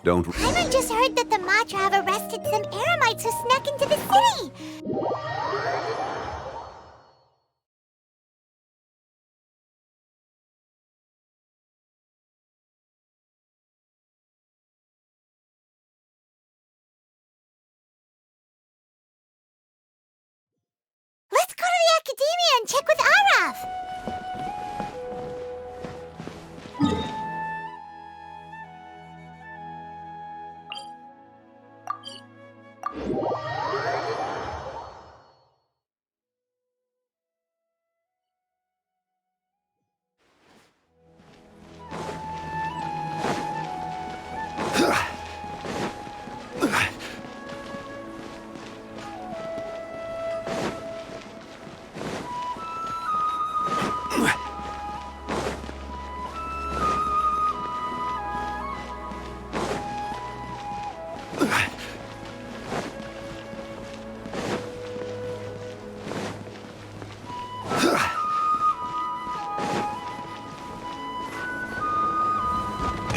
Don't... I just heard that the Matra have arrested some Eremites who snuck into the city. Let's go to the Academia and check with Araf.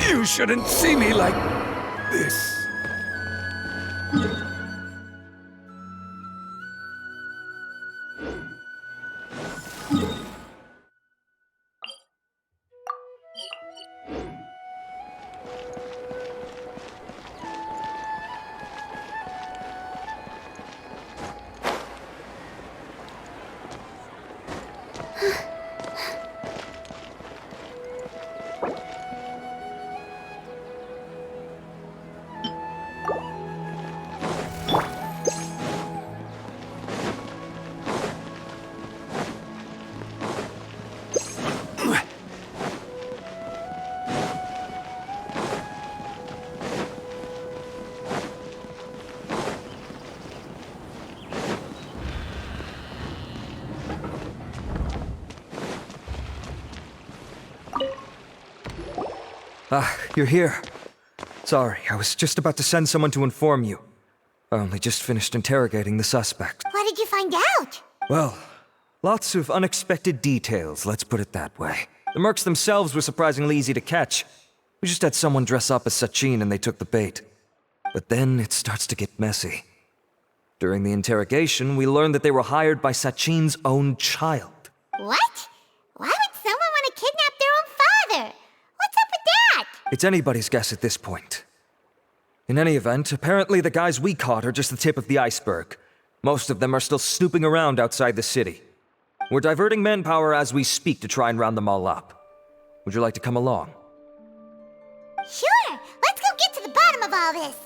You shouldn't see me like this. Ah, you're here. Sorry, I was just about to send someone to inform you. I only just finished interrogating the suspect. What did you find out? Well, lots of unexpected details, let's put it that way. The mercs themselves were surprisingly easy to catch. We just had someone dress up as Sachin and they took the bait. But then it starts to get messy. During the interrogation, we learned that they were hired by Sachin's own child. What? Why would someone want to kidnap their own father? What's up with that? It's anybody's guess at this point. In any event, apparently the guys we caught are just the tip of the iceberg. Most of them are still snooping around outside the city. We're diverting manpower as we speak to try and round them all up. Would you like to come along? Sure, let's go get to the bottom of all this.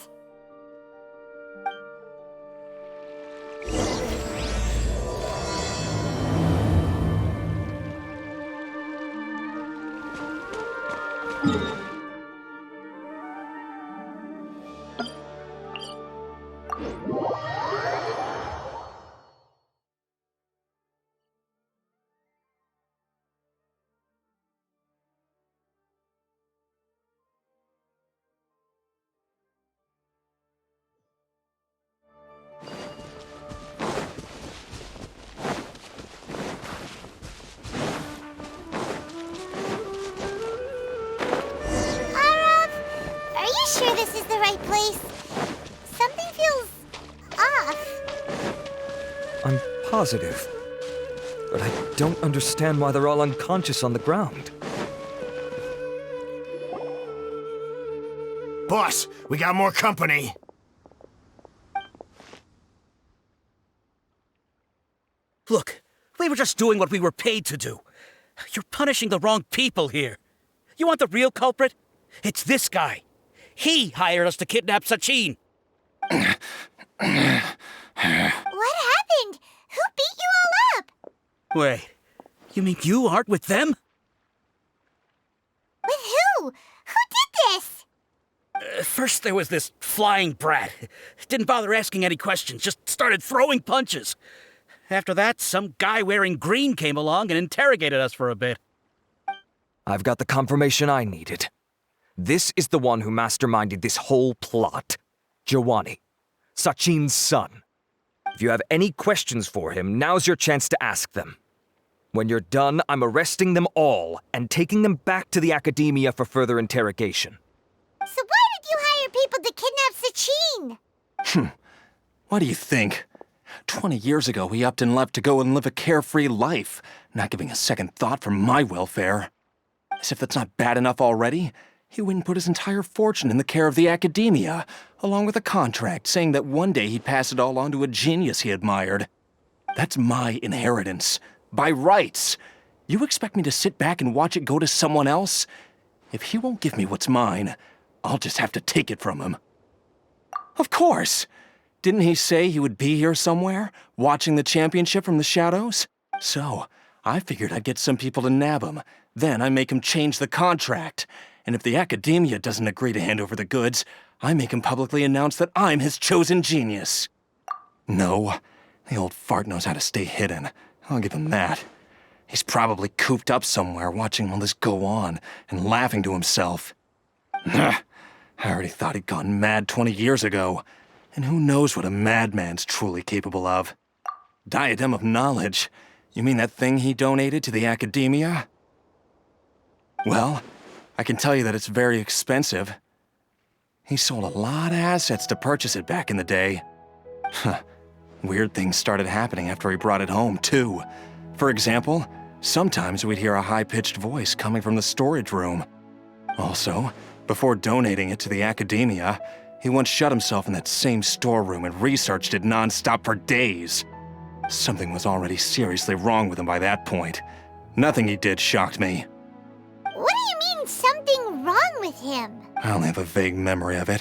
Sure this is the right place? Something feels off. I'm positive. But I don't understand why they're all unconscious on the ground. Boss, we got more company. Look, we were just doing what we were paid to do. You're punishing the wrong people here. You want the real culprit? It's this guy. He hired us to kidnap Sachin. What happened? Who beat you all up? Wait, you mean you aren't with them? With who? Who did this? First there was this flying brat. Didn't bother asking any questions, just started throwing punches. After that, some guy wearing green came along and interrogated us for a bit. I've got the confirmation I needed. This is the one who masterminded this whole plot. Jawani, Sachin's son. If you have any questions for him, now's your chance to ask them. When you're done, I'm arresting them all and taking them back to the Academia for further interrogation. So why did you hire Sachin! What do you think? 20 years ago, he upped and left to go and live a carefree life, not giving a second thought for my welfare. As if that's not bad enough already, he went and put his entire fortune in the care of the academia, along with a contract saying that one day he'd pass it all on to a genius he admired. That's my inheritance, by rights. You expect me to sit back and watch it go to someone else? If he won't give me what's mine, I'll just have to take it from him. Of course! Didn't he say he would be here somewhere, watching the championship from the shadows? So, I figured I'd get some people to nab him. Then I make him change the contract. And if the academia doesn't agree to hand over the goods, I make him publicly announce that I'm his chosen genius. No, the old fart knows how to stay hidden. I'll give him that. He's probably cooped up somewhere watching all this go on and laughing to himself. I already thought he'd gone mad 20 years ago. And who knows what a madman's truly capable of? Diadem of Knowledge? You mean that thing he donated to the academia? Well, I can tell you that it's very expensive. He sold a lot of assets to purchase it back in the day. Weird things started happening after he brought it home, too. For example, sometimes we'd hear a high-pitched voice coming from the storage room. Also, before donating it to the academia, he once shut himself in that same storeroom and researched it non-stop for days. Something was already seriously wrong with him by that point. Nothing he did shocked me. What do you mean, something wrong with him? I only have a vague memory of it,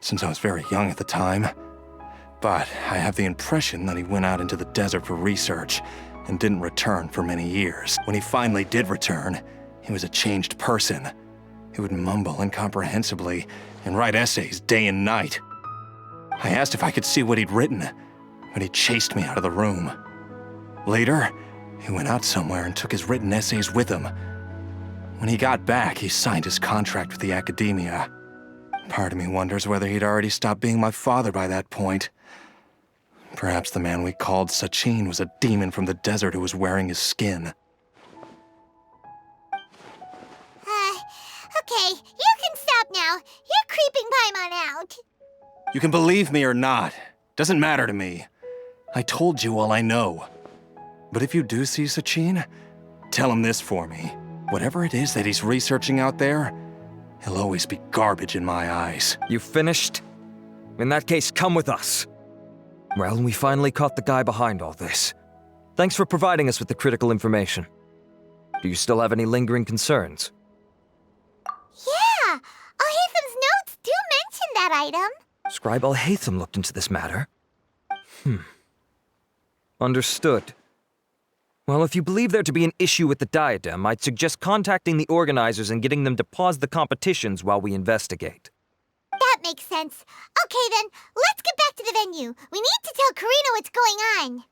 since I was very young at the time. But I have the impression that he went out into the desert for research and didn't return for many years. When he finally did return, he was a changed person. He would mumble incomprehensibly and write essays day and night. I asked if I could see what he'd written, but he chased me out of the room. Later, he went out somewhere and took his written essays with him. When he got back, he signed his contract with the academia. Part of me wonders whether he'd already stopped being my father by that point. Perhaps the man we called Sachin was a demon from the desert who was wearing his skin. Okay, you can stop now. You're creeping Paimon out. You can believe me or not. Doesn't matter to me. I told you all I know. But if you do see Sachin, tell him this for me. Whatever it is that he's researching out there, he'll always be garbage in my eyes. You finished? In that case, come with us. Well, we finally caught the guy behind all this. Thanks for providing us with the critical information. Do you still have any lingering concerns? Yeah, Alhaitham's notes do mention that item. Scribe Alhaitham looked into this matter. Understood. Well, if you believe there to be an issue with the diadem, I'd suggest contacting the organizers and getting them to pause the competitions while we investigate. That makes sense. Okay then, let's get back to the venue. We need to tell Karina what's going on.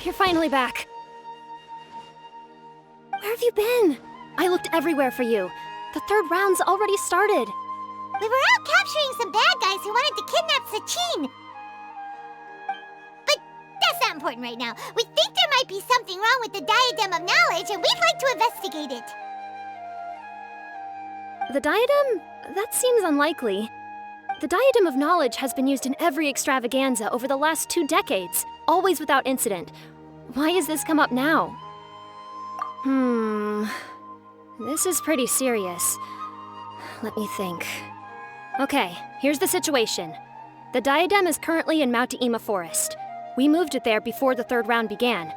You're finally back. Where have you been? I looked everywhere for you. The third round's already started. We were out capturing some bad guys who wanted to kidnap Sachin. But that's not important right now. We think there might be something wrong with the Diadem of Knowledge, and we'd like to investigate it. The diadem? That seems unlikely. The Diadem of Knowledge has been used in every extravaganza over the last 2 decades, always without incident. Why has this come up now? This is pretty serious. Let me think. Okay, here's the situation. The diadem is currently in Mount Ima Forest. We moved it there before the third round began.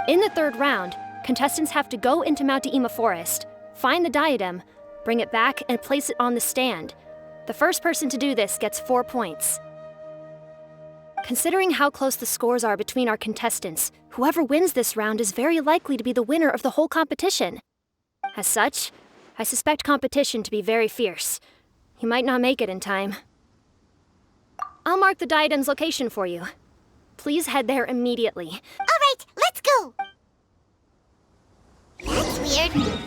In the third round, contestants have to go into Mount Ima Forest, find the diadem, bring it back, and place it on the stand. The first person to do this gets 4 points. Considering how close the scores are between our contestants, whoever wins this round is very likely to be the winner of the whole competition. As such, I suspect competition to be very fierce. You might not make it in time. I'll mark the diadem's location for you. Please head there immediately. All right, let's go. That's weird.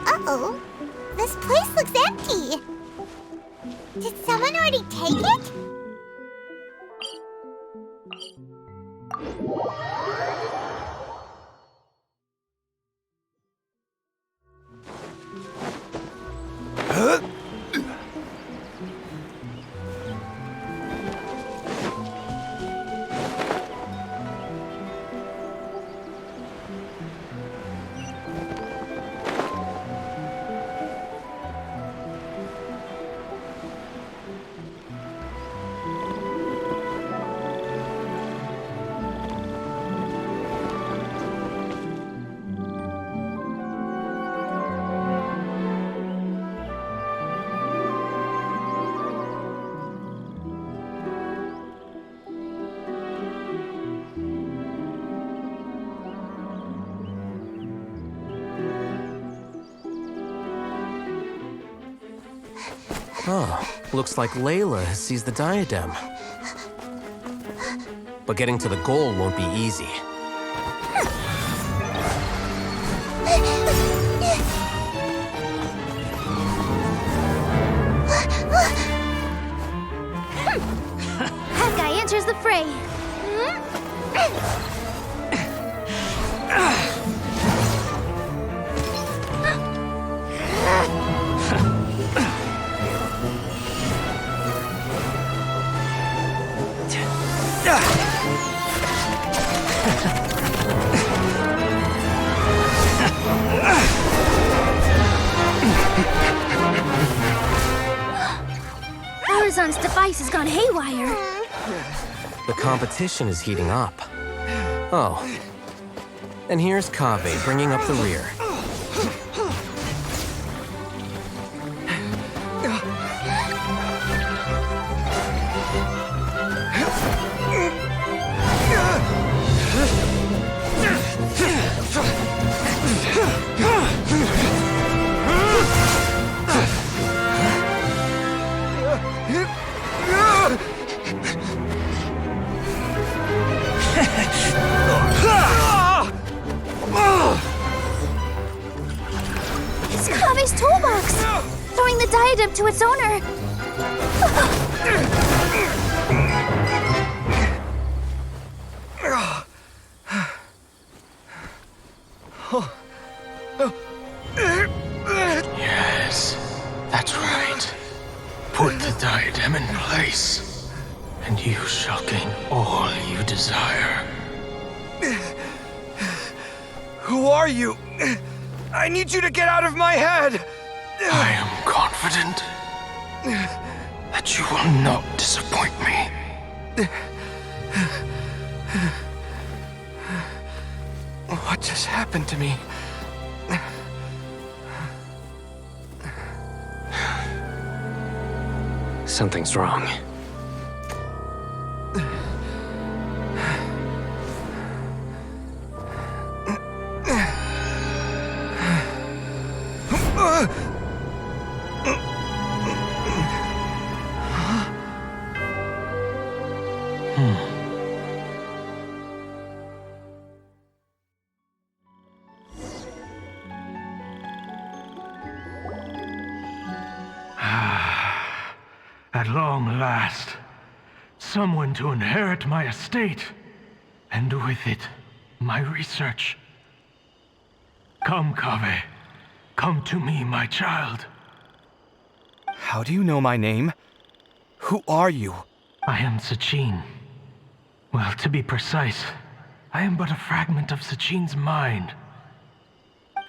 Uh-oh. This place looks empty. Did someone already take it? Oh, looks like Layla has seized the diadem. But getting to the goal won't be easy. That guy enters the fray. Horizon's device has gone haywire. The competition is heating up. Oh. And here's Kaveh bringing up the rear. It's Kaveh's toolbox! Throwing the diadem to its owner. Yes, that's right. Put the diadem in place, and you shall gain all you desire. Who are you? I need you to get out of my head! I am confident that you will not disappoint me. What just happened to me? Something's wrong. At long last, someone to inherit my estate, and with it, my research. Come, Kaveh. Come to me, my child. How do you know my name? Who are you? I am Sachin, Well, to be precise, I am but a fragment of Sachin's mind.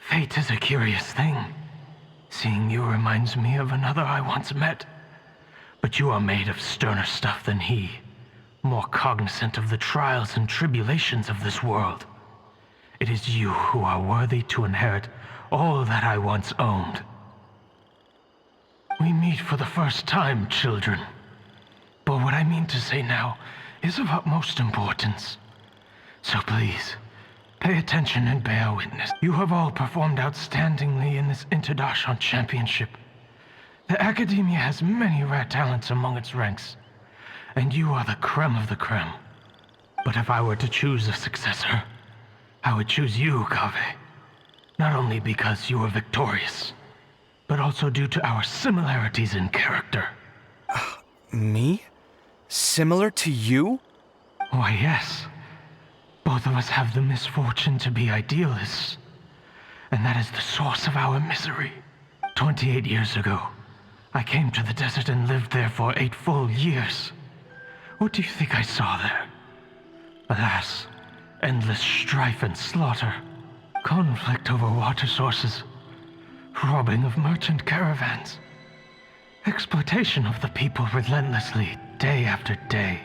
Fate is a curious thing. Seeing you reminds me of another I once met. But you are made of sterner stuff than he, more cognizant of the trials and tribulations of this world. It is you who are worthy to inherit all that I once owned. We meet for the first time, children. But what I mean to say now is of utmost importance. So please, pay attention and bear witness. You have all performed outstandingly in this Interdashant Championship. The Academia has many rare talents among its ranks, and you are the creme of the creme. But if I were to choose a successor, I would choose you, Kaveh. Not only because you were victorious, but also due to our similarities in character. Me? Similar to you? Why, yes. Both of us have the misfortune to be idealists, and that is the source of our misery. 28 years ago, I came to the desert and lived there for 8 full years. What do you think I saw there? Alas, endless strife and slaughter, conflict over water sources, robbing of merchant caravans, exploitation of the people relentlessly, day after day.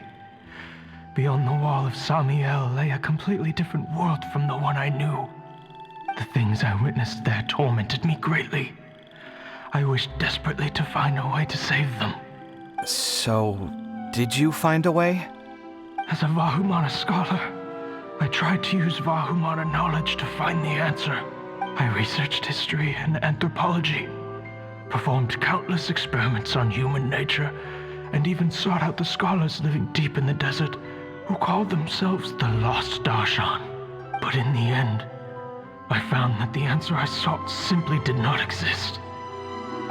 Beyond the wall of Samiel lay a completely different world from the one I knew. The things I witnessed there tormented me greatly. I wished desperately to find a way to save them. So, did you find a way? As a Vahumana scholar, I tried to use Vahumana knowledge to find the answer. I researched history and anthropology, performed countless experiments on human nature, and even sought out the scholars living deep in the desert who called themselves the Lost Darshan. But in the end, I found that the answer I sought simply did not exist.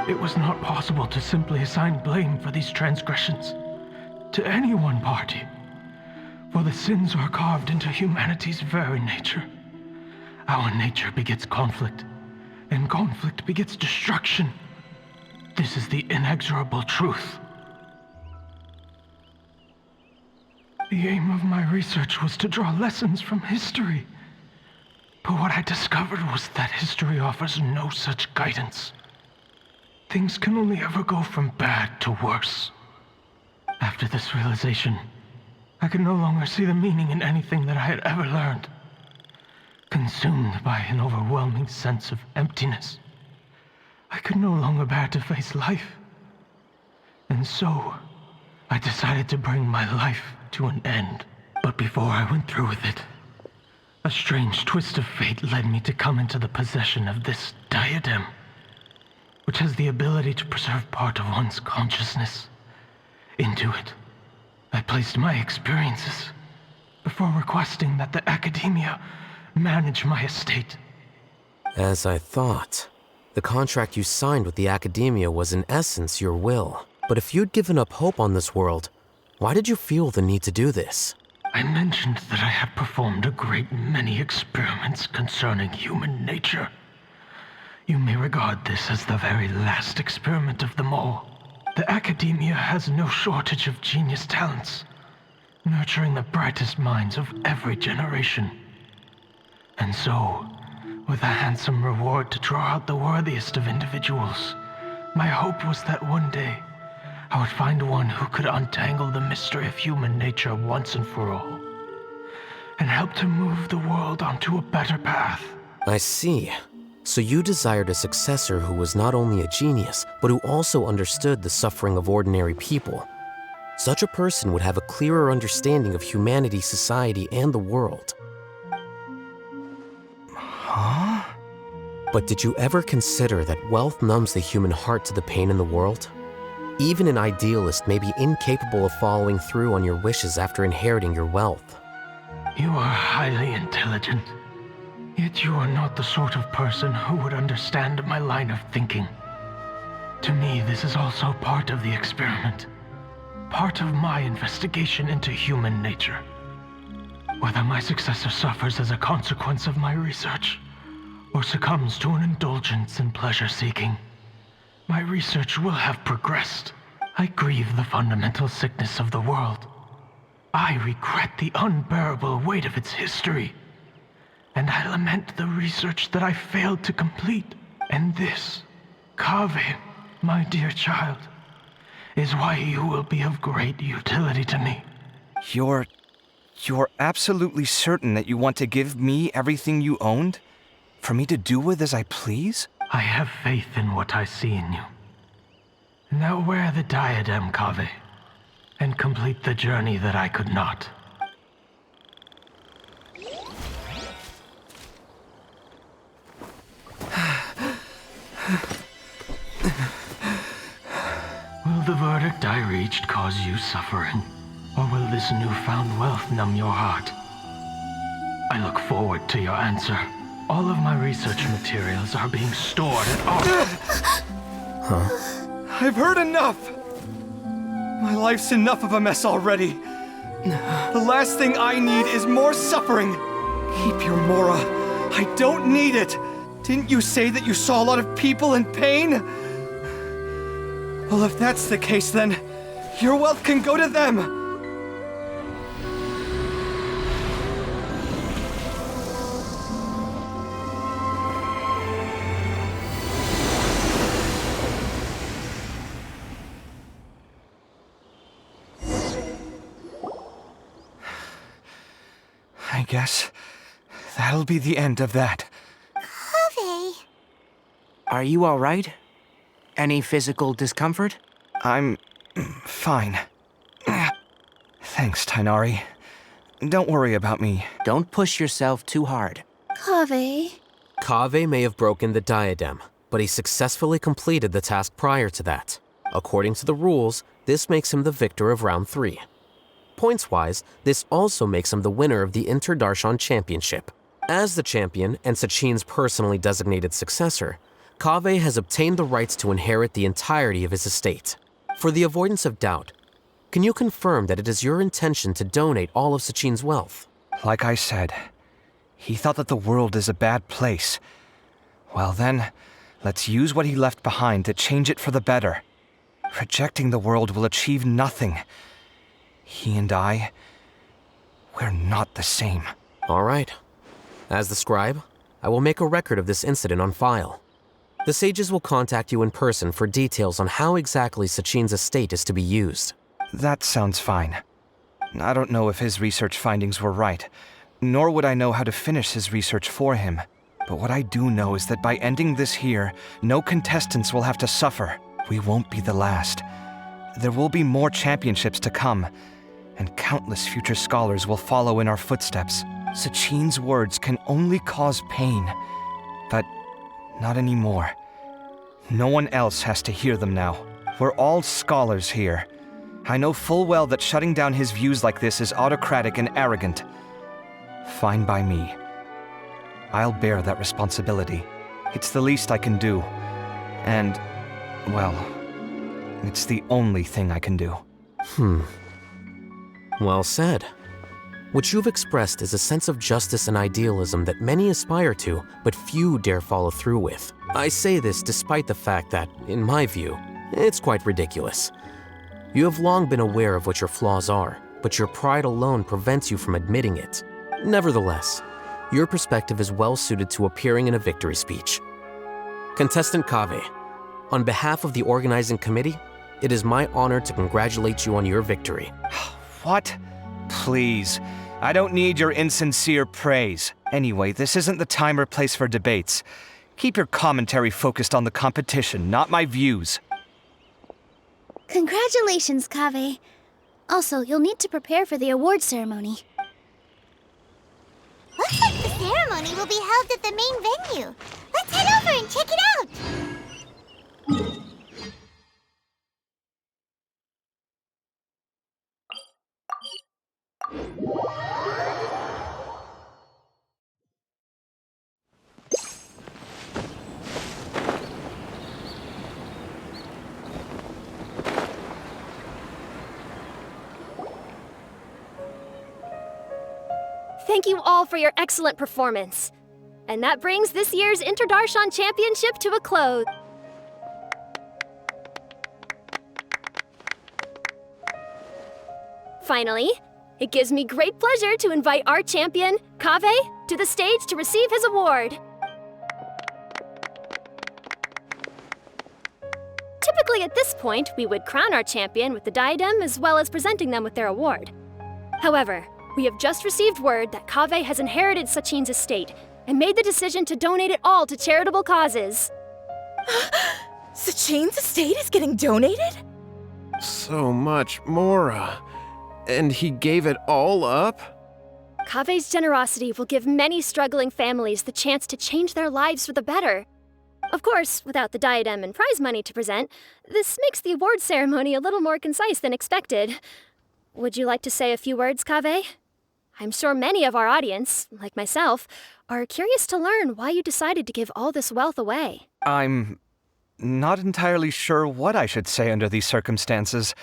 It was not possible to simply assign blame for these transgressions to any one party, for the sins are carved into humanity's very nature. Our nature begets conflict, and conflict begets destruction. This is the inexorable truth. The aim of my research was to draw lessons from history. But what I discovered was that history offers no such guidance. Things can only ever go from bad to worse. After this realization, I could no longer see the meaning in anything that I had ever learned. Consumed by an overwhelming sense of emptiness, I could no longer bear to face life. And so, I decided to bring my life to an end. But before I went through with it, a strange twist of fate led me to come into the possession of this diadem, which has the ability to preserve part of one's consciousness. Into it, I placed my experiences before requesting that the Academia manage my estate. As I thought, the contract you signed with the Academia was in essence your will. But if you'd given up hope on this world, why did you feel the need to do this? I mentioned that I had performed a great many experiments concerning human nature. You may regard this as the very last experiment of them all. The Academia has no shortage of genius talents, nurturing the brightest minds of every generation. And so, with a handsome reward to draw out the worthiest of individuals, my hope was that one day I would find one who could untangle the mystery of human nature once and for all, and help to move the world onto a better path. I see. So you desired a successor who was not only a genius, but who also understood the suffering of ordinary people. Such a person would have a clearer understanding of humanity, society, and the world. Huh? But did you ever consider that wealth numbs the human heart to the pain in the world? Even an idealist may be incapable of following through on your wishes after inheriting your wealth. You are highly intelligent, yet you are not the sort of person who would understand my line of thinking. To me, this is also part of the experiment, part of my investigation into human nature. Whether my successor suffers as a consequence of my research, or succumbs to an indulgence in pleasure-seeking, my research will have progressed. I grieve the fundamental sickness of the world, I regret the unbearable weight of its history, and I lament the research that I failed to complete. And this, Kaveh, my dear child, is why you will be of great utility to me. You're absolutely certain that you want to give me everything you owned? For me to do with as I please? I have faith in what I see in you. Now wear the diadem, Kaveh, and complete the journey that I could not. Will the verdict I reached cause you suffering? Or will this newfound wealth numb your heart? I look forward to your answer. All of my research materials are being stored at I've heard enough! My life's enough of a mess already. The last thing I need is more suffering. Keep your Mora. I don't need it. Didn't you say that you saw a lot of people in pain? Well, if that's the case, then your wealth can go to them. I guess that'll be the end of that. Kaveh. Are you all right? Any physical discomfort? I'm fine. Thanks, Tainari. Don't worry about me. Don't push yourself too hard. Kaveh. Kaveh may have broken the diadem, but he successfully completed the task prior to that. According to the rules, this makes him the victor of round 3. Points-wise, this also makes him the winner of the Inter-Darshan Championship. As the champion and Sachin's personally designated successor, Kaveh has obtained the rights to inherit the entirety of his estate. For the avoidance of doubt, can you confirm that it is your intention to donate all of Sachin's wealth? Like I said, he thought that the world is a bad place. Well then, let's use what he left behind to change it for the better. Rejecting the world will achieve nothing. He and I, we're not the same. All right. As the scribe, I will make a record of this incident on file. The sages will contact you in person for details on how exactly Sachin's estate is to be used. That sounds fine. I don't know if his research findings were right, nor would I know how to finish his research for him. But what I do know is that by ending this here, no contestants will have to suffer. We won't be the last. There will be more championships to come, and countless future scholars will follow in our footsteps. Sachin's words can only cause pain, but not anymore. No one else has to hear them now. We're all scholars here. I know full well that shutting down his views like this is autocratic and arrogant. Fine by me. I'll bear that responsibility. It's the least I can do. And, well, it's the only thing I can do. Well said. What you've expressed is a sense of justice and idealism that many aspire to, but few dare follow through with. I say this despite the fact that, in my view, it's quite ridiculous. You have long been aware of what your flaws are, but your pride alone prevents you from admitting it. Nevertheless, your perspective is well suited to appearing in a victory speech. Contestant Kaveh, on behalf of the organizing committee, it is my honor to congratulate you on your victory. What? Please. I don't need your insincere praise. Anyway, this isn't the time or place for debates. Keep your commentary focused on the competition, not my views. Congratulations, Kaveh. Also, you'll need to prepare for the award ceremony. Looks like the ceremony will be held at the main venue. Let's head over and check it out. Thank you all for your excellent performance. And that brings this year's Inter-Darshan Championship to a close. Finally, it gives me great pleasure to invite our champion, Kave, to the stage to receive his award. Typically at this point, we would crown our champion with the diadem as well as presenting them with their award. However, we have just received word that Kave has inherited Sachin's estate and made the decision to donate it all to charitable causes. Sachin's estate is getting donated? So much, Mora. And he gave it all up? Kave's generosity will give many struggling families the chance to change their lives for the better. Of course, without the diadem and prize money to present, this makes the award ceremony a little more concise than expected. Would you like to say a few words, Kave? I'm sure many of our audience, like myself, are curious to learn why you decided to give all this wealth away. I'm not entirely sure what I should say under these circumstances.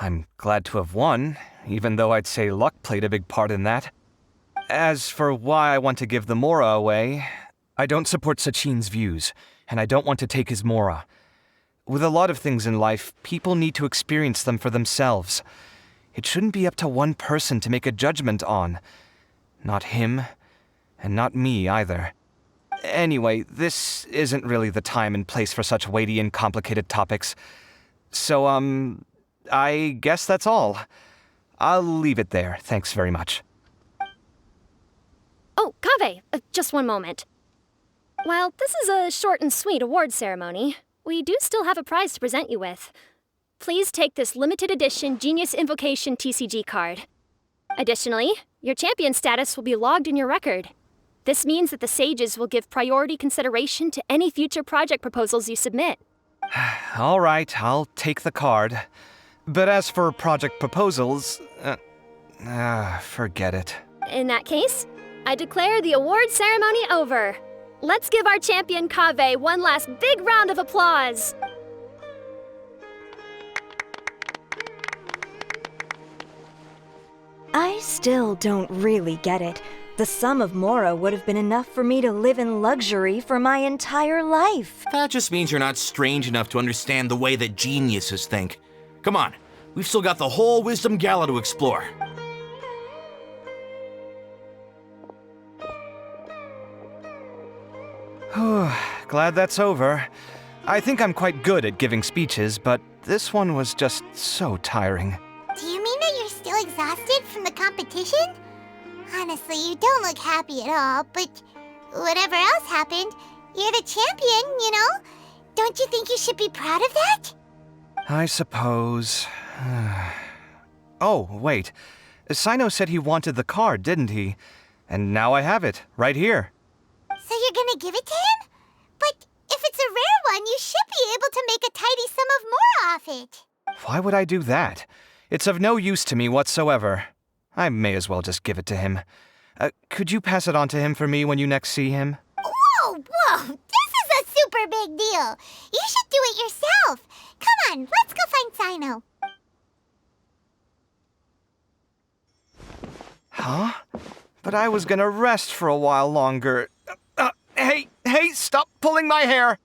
I'm glad to have won, even though I'd say luck played a big part in that. As for why I want to give the Mora away, I don't support Sachin's views, and I don't want to take his Mora. With a lot of things in life, people need to experience them for themselves. It shouldn't be up to one person to make a judgment on. Not him, and not me either. Anyway, this isn't really the time and place for such weighty and complicated topics. So, I guess that's all. I'll leave it there, thanks very much. Oh, Kave, just one moment. While this is a short and sweet award ceremony, we do still have a prize to present you with. Please take this limited edition Genius Invocation TCG card. Additionally, your champion status will be logged in your record. This means that the Sages will give priority consideration to any future project proposals you submit. All right, I'll take the card. But as for project proposals, forget it. In that case, I declare the award ceremony over. Let's give our champion Kave one last big round of applause. I still don't really get it. The sum of Mora would have been enough for me to live in luxury for my entire life. That just means you're not strange enough to understand the way that geniuses think. Come on, we've still got the whole Wisdom Gala to explore. Glad that's over. I think I'm quite good at giving speeches, but this one was just so tiring. Do you mean that you're still exhausted from the competition? Honestly, you don't look happy at all, but whatever else happened, you're the champion, you know? Don't you think you should be proud of that? I suppose. Oh, wait. Sino said he wanted the card, didn't he? And now I have it, right here. So you're gonna give it to him? But if it's a rare one, you should be able to make a tidy sum of more off it. Why would I do that? It's of no use to me whatsoever. I may as well just give it to him. Could you pass it on to him for me when you next see him? Whoa! This is a super big deal. You should do it yourself. Come on, let's go find Sino. Huh? But I was gonna rest for a while longer. Hey, stop pulling my hair!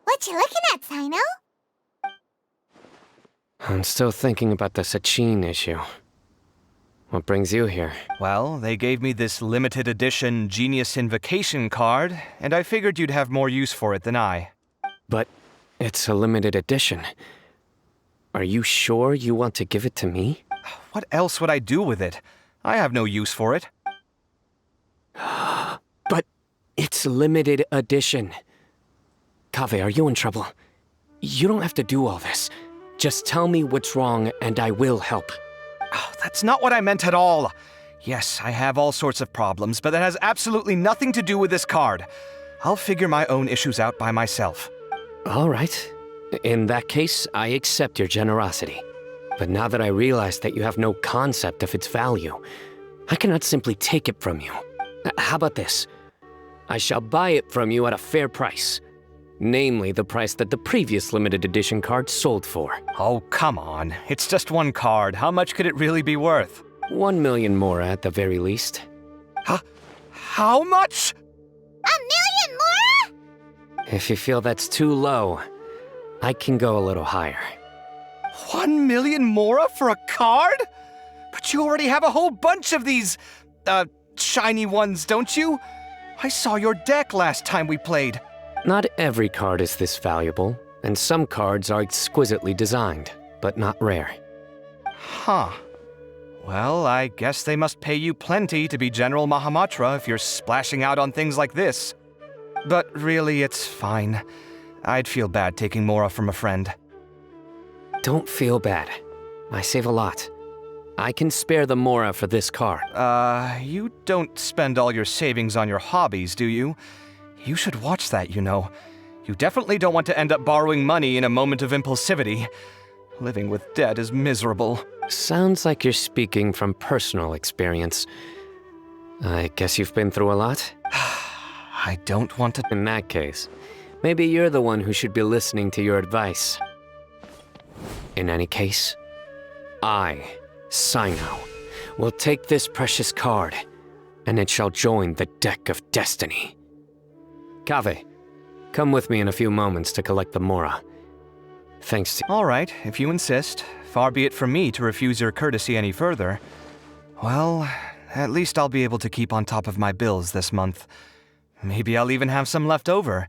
What you looking at, Sino? I'm still thinking about the Sachin issue. What brings you here? Well, they gave me this limited edition Genius Invocation card, and I figured you'd have more use for it than I. But it's a limited edition. Are you sure you want to give it to me? What else would I do with it? I have no use for it. But it's limited edition. Kave, are you in trouble? You don't have to do all this. Just tell me what's wrong and I will help. Oh, that's not what I meant at all. Yes, I have all sorts of problems, but that has absolutely nothing to do with this card. I'll figure my own issues out by myself. All right. In that case, I accept your generosity. But now that I realize that you have no concept of its value, I cannot simply take it from you. How about this? I shall buy it from you at a fair price. Namely, the price that the previous limited edition card sold for. Oh, come on. It's just one card. How much could it really be worth? 1 million more at the very least. How much? 1 million more? If you feel that's too low, I can go a little higher. 1 million mora for a card? But you already have a whole bunch of these, shiny ones, don't you? I saw your deck last time we played. Not every card is this valuable, and some cards are exquisitely designed, but not rare. Huh. Well, I guess they must pay you plenty to be General Mahamatra if you're splashing out on things like this. But really, it's fine. I'd feel bad taking mora from a friend. Don't feel bad. I save a lot. I can spare the mora for this card. You don't spend all your savings on your hobbies, do you? You should watch that, you know. You definitely don't want to end up borrowing money in a moment of impulsivity. Living with debt is miserable. Sounds like you're speaking from personal experience. I guess you've been through a lot? I don't want to... In that case, maybe you're the one who should be listening to your advice. In any case, I, Sino, will take this precious card, and it shall join the deck of destiny. Kave, come with me in a few moments to collect the mora. Thanks to... All right, if you insist. Far be it from me to refuse your courtesy any further. Well, at least I'll be able to keep on top of my bills this month. Maybe I'll even have some left over.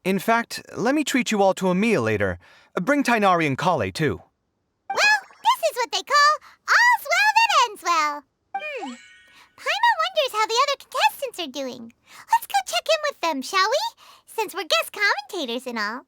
In fact, let me treat you all to a meal later. Bring Tainari and Kale, too. Well, this is what they call all's well that ends well. Paimon wonders how the other contestants are doing. Let's go check in with them, shall we? Since we're guest commentators and all.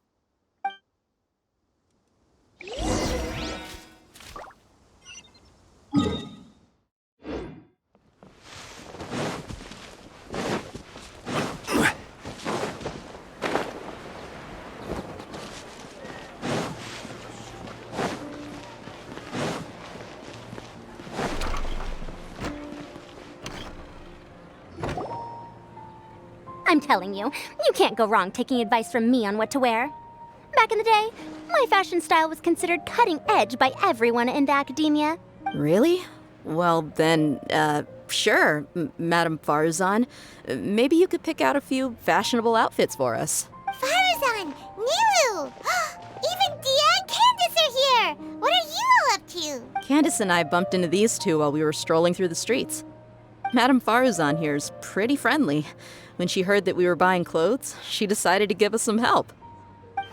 I'm telling you, you can't go wrong taking advice from me on what to wear. Back in the day, my fashion style was considered cutting edge by everyone in the academia. Really? Well, then, sure, Madame Farzan. Maybe you could pick out a few fashionable outfits for us. Farzan! Nilu! Even Dia and Candace are here! What are you all up to? Candace and I bumped into these two while we were strolling through the streets. Madame Farzan here's pretty friendly. When she heard that we were buying clothes, she decided to give us some help.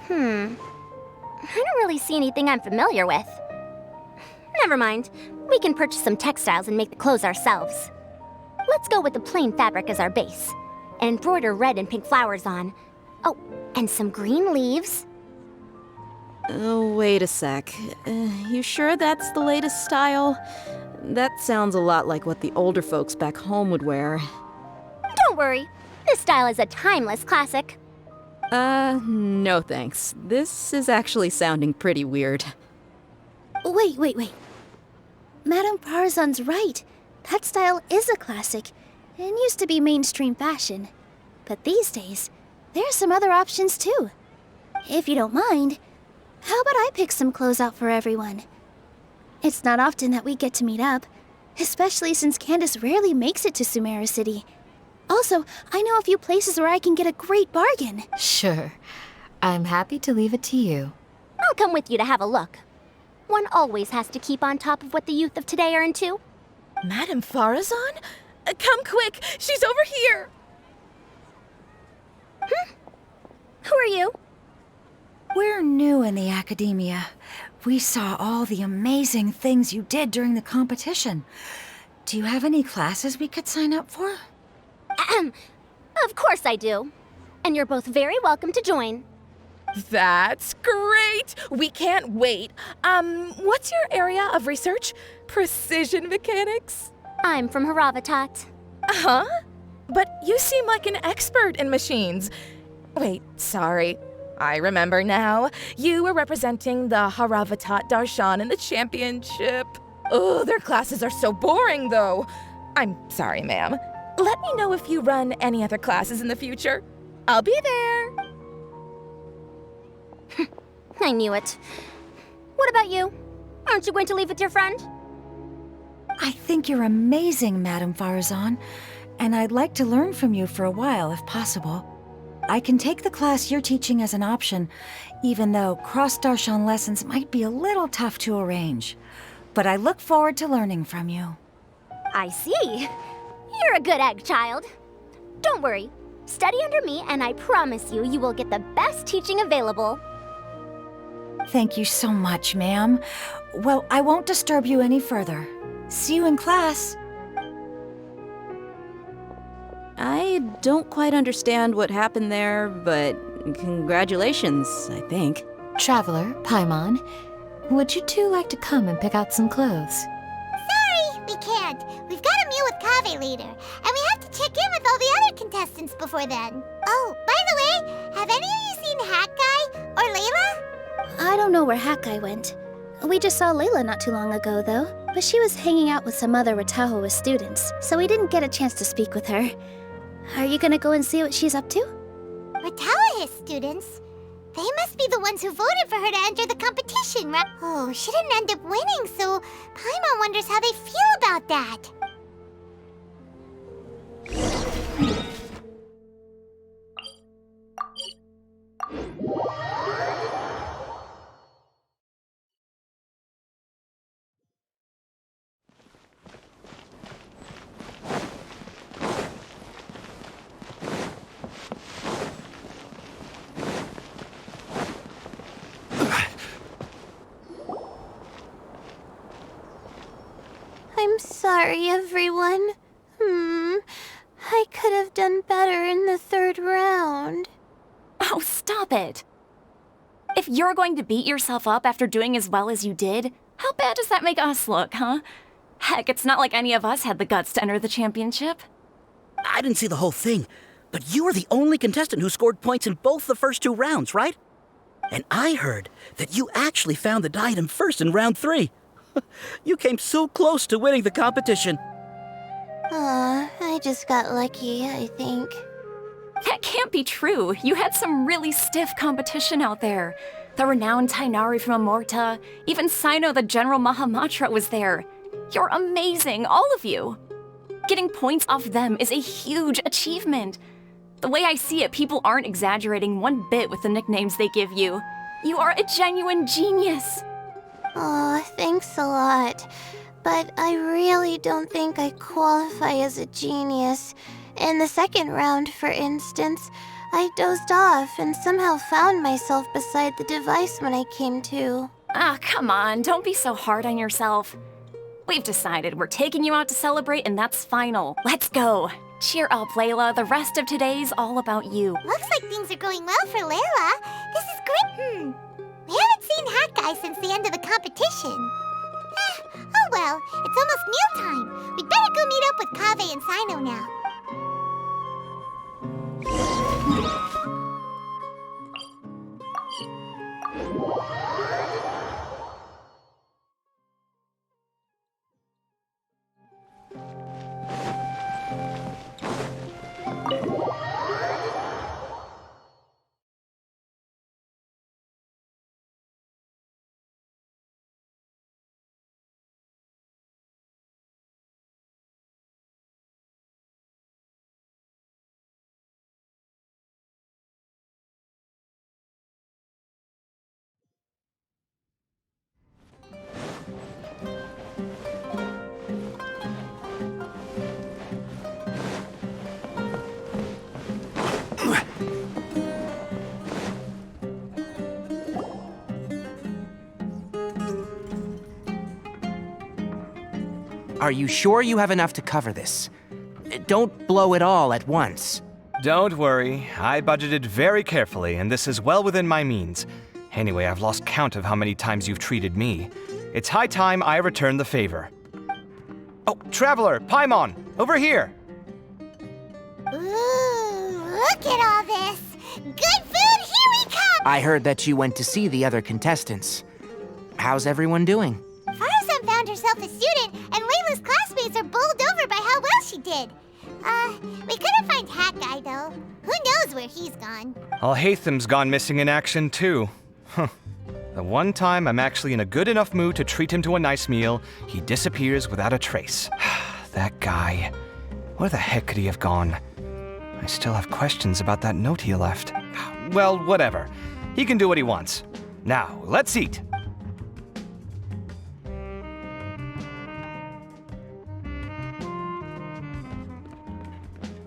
I don't really see anything I'm familiar with. Never mind. We can purchase some textiles and make the clothes ourselves. Let's go with the plain fabric as our base, and embroider red and pink flowers on. Oh, and some green leaves. Oh, wait a sec. You sure that's the latest style? That sounds a lot like what the older folks back home would wear. Don't worry. This style is a timeless classic. No thanks. This is actually sounding pretty weird. Wait. Madame Farzan's right. That style is a classic and used to be mainstream fashion. But these days, there's some other options too. If you don't mind, how about I pick some clothes out for everyone? It's not often that we get to meet up, especially since Candace rarely makes it to Sumeru City. Also, I know a few places where I can get a great bargain. Sure. I'm happy to leave it to you. I'll come with you to have a look. One always has to keep on top of what the youth of today are into. Madame Farazan? Come quick! She's over here! Who are you? We're new in the academia. We saw all the amazing things you did during the competition. Do you have any classes we could sign up for? Of course I do. And you're both very welcome to join. That's great! We can't wait. What's your area of research? Precision mechanics? I'm from Haravatat. Huh? But you seem like an expert in machines. Wait, sorry. I remember now. You were representing the Haravatat Darshan in the championship. Oh, their classes are so boring, though. I'm sorry, ma'am. Let me know if you run any other classes in the future. I'll be there. I knew it. What about you? Aren't you going to leave with your friend? I think you're amazing, Madame Farazan, and I'd like to learn from you for a while if possible. I can take the class you're teaching as an option, even though cross-Darshan lessons might be a little tough to arrange. But I look forward to learning from you. I see. You're a good egg, child. Don't worry. Study under me, and I promise you, you will get the best teaching available. Thank you so much, ma'am. Well, I won't disturb you any further. See you in class. I don't quite understand what happened there, but congratulations, I think. Traveler, Paimon, would you two like to come and pick out some clothes? Sorry, we can't. We've got a meal with Kaveh later, and we have to check in with all the other contestants before then. Oh, by the way, have any of you seen Hat Guy or Layla? I don't know where Hat Guy went. We just saw Layla not too long ago, though. But she was hanging out with some other Ratahoa students, so we didn't get a chance to speak with her. Are you gonna go and see what she's up to? Ratahoa students? They must be the ones who voted for her to enter the competition, right? Oh, she didn't end up winning, so Paimon wonders how they feel about that. I'm sorry, everyone. I could have done better in the third round. Oh, stop it. If you're going to beat yourself up after doing as well as you did, how bad does that make us look, huh? Heck, it's not like any of us had the guts to enter the championship. I didn't see the whole thing, but you were the only contestant who scored points in both the first 2 rounds, right? And I heard that you actually found the diadem first in round 3. You came so close to winning the competition. I just got lucky, I think. That can't be true. You had some really stiff competition out there. The renowned Tainari from Amorta, even Sino the General Mahamatra was there. You're amazing, all of you. Getting points off them is a huge achievement. The way I see it, people aren't exaggerating one bit with the nicknames they give you. You are a genuine genius. Oh, thanks a lot. But I really don't think I qualify as a genius. In the second round, for instance, I dozed off and somehow found myself beside the device when I came to. Ah, come on, don't be so hard on yourself. We've decided we're taking you out to celebrate, and that's final. Let's go. Cheer up, Layla. The rest of today's all about you. Looks like things are going well for Layla. This is great. We haven't seen Hat Guy since the end of the competition. Oh well, it's almost mealtime. We'd better go meet up with Kaveh and Sino now. Are you sure you have enough to cover this? Don't blow it all at once. Don't worry, I budgeted very carefully, and this is well within my means. Anyway, I've lost count of how many times you've treated me. It's high time I return the favor. Oh, Traveler, Paimon, over here! Ooh, look at all this! Good food, here we come! I heard that you went to see the other contestants. How's everyone doing? Farazan found herself a student, and Layla's classmates are bowled over by how well she did. We couldn't find Hat Guy, though. Who knows where he's gone? Al-Haytham's gone missing in action, too. Huh. The one time I'm actually in a good enough mood to treat him to a nice meal, he disappears without a trace. That guy. Where the heck could he have gone? I still have questions about that note he left. Well, whatever. He can do what he wants. Now, let's eat.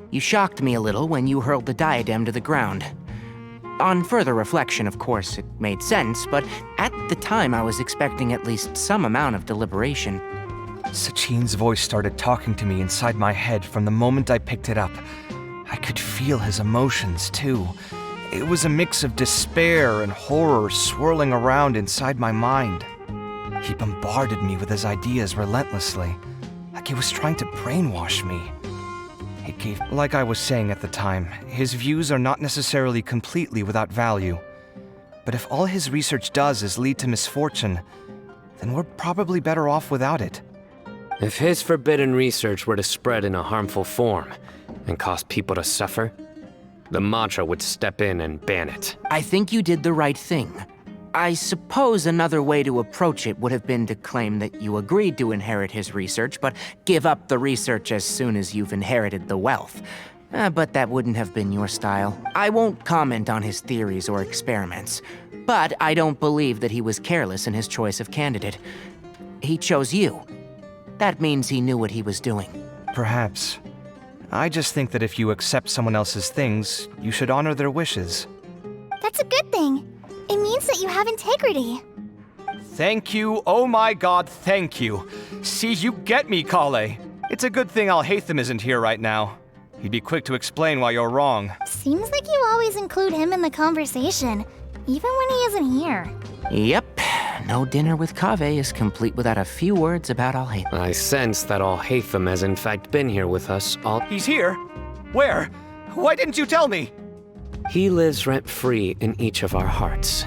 You shocked me a little when you hurled the diadem to the ground. On further reflection, of course, it made sense, but at the time I was expecting at least some amount of deliberation. Sachin's voice started talking to me inside my head from the moment I picked it up. I could feel his emotions, too. It was a mix of despair and horror swirling around inside my mind. He bombarded me with his ideas relentlessly, like he was trying to brainwash me. Like I was saying at the time, his views are not necessarily completely without value. But if all his research does is lead to misfortune, then we're probably better off without it. If his forbidden research were to spread in a harmful form and cause people to suffer, the Matra would step in and ban it. I think you did the right thing. I suppose another way to approach it would have been to claim that you agreed to inherit his research, but give up the research as soon as you've inherited the wealth. But that wouldn't have been your style. I won't comment on his theories or experiments, but I don't believe that he was careless in his choice of candidate. He chose you. That means he knew what he was doing. Perhaps. I just think that if you accept someone else's things, you should honor their wishes. That's a good thing. It means that you have integrity. Thank you, oh my god, thank you. See, you get me, Kale. It's a good thing Alhaitham isn't here right now. He'd be quick to explain why you're wrong. Seems like you always include him in the conversation, even when he isn't here. Yep. No dinner with Kaveh is complete without a few words about Alhaitham. I sense that Alhaitham has in fact been here with us all— He's here? Where? Why didn't you tell me? He lives rent-free in each of our hearts.